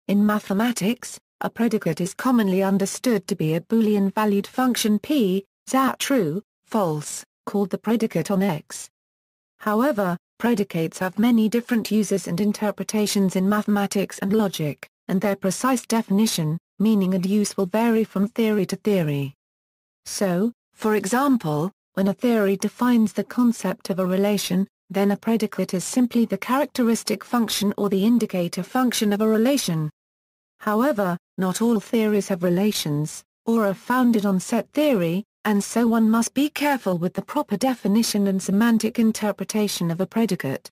In mathematics, a predicate is commonly understood to be a Boolean-valued function p, that true, false, called the predicate on X. However, predicates have many different uses and interpretations in mathematics and logic, and their precise definition, meaning and use will vary from theory to theory. So, for example, when a theory defines the concept of a relation, then a predicate is simply the characteristic function or the indicator function of a relation. However, not all theories have relations, or are founded on set theory, and so one must be careful with the proper definition and semantic interpretation of a predicate.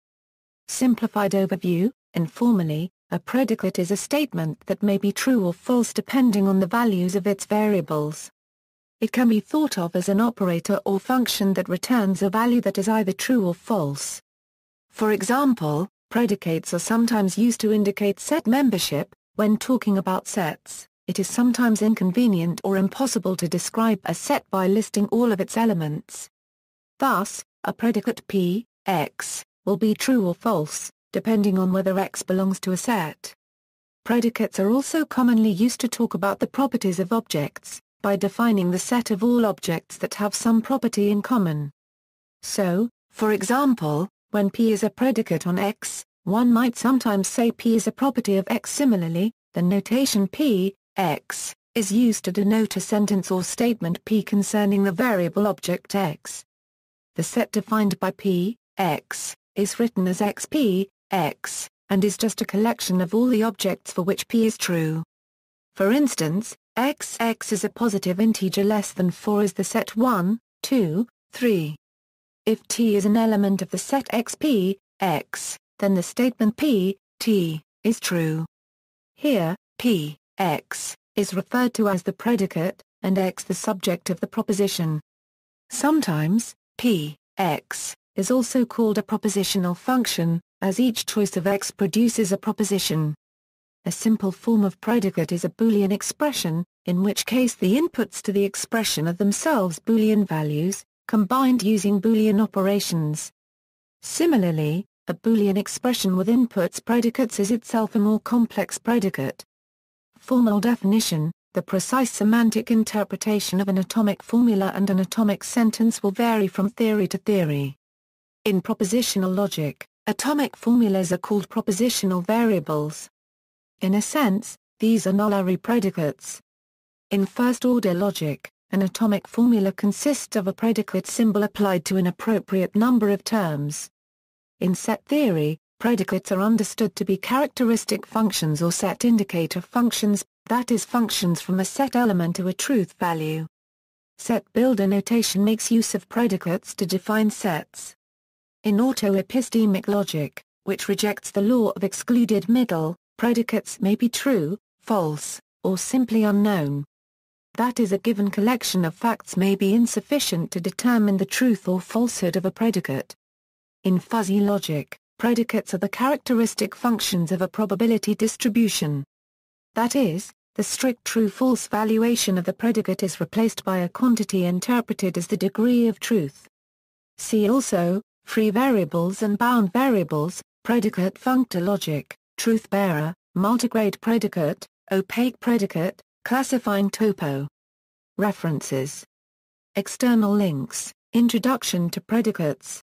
Simplified overview: informally, a predicate is a statement that may be true or false depending on the values of its variables. It can be thought of as an operator or function that returns a value that is either true or false. For example, predicates are sometimes used to indicate set membership. When talking about sets, it is sometimes inconvenient or impossible to describe a set by listing all of its elements. Thus, a predicate p, x, will be true or false, depending on whether X belongs to a set. Predicates are also commonly used to talk about the properties of objects, by defining the set of all objects that have some property in common. So, for example, when P is a predicate on X, one might sometimes say P is a property of X. Similarly, the notation P, X, is used to denote a sentence or statement P concerning the variable object X. The set defined by P, X, is written as XP, X, and is just a collection of all the objects for which P is true. For instance, XX is a positive integer less than 4 is the set 1, 2, 3. If T is an element of the set XP, X, then the statement P, T, is true. Here, P, X, is referred to as the predicate, and X the subject of the proposition. Sometimes, P, X, is also called a propositional function, as each choice of X produces a proposition. A simple form of predicate is a Boolean expression, in which case the inputs to the expression are themselves Boolean values, combined using Boolean operations. Similarly, a Boolean expression with inputs predicates is itself a more complex predicate. Formal definition: the precise semantic interpretation of an atomic formula and an atomic sentence will vary from theory to theory. In propositional logic, atomic formulas are called propositional variables. In a sense, these are nullary predicates. In first-order logic, an atomic formula consists of a predicate symbol applied to an appropriate number of terms. In set theory, predicates are understood to be characteristic functions or set indicator functions, that is, functions from a set element to a truth value. Set builder notation makes use of predicates to define sets. In auto-epistemic logic, which rejects the law of excluded middle, predicates may be true, false, or simply unknown. That is, a given collection of facts may be insufficient to determine the truth or falsehood of a predicate. In fuzzy logic, predicates are the characteristic functions of a probability distribution. That is, the strict true-false valuation of the predicate is replaced by a quantity interpreted as the degree of truth. See also, free variables and bound variables, predicate functor logic, truth-bearer, multigrade predicate, opaque predicate, classifying topo. References. External links: Introduction to Predicates.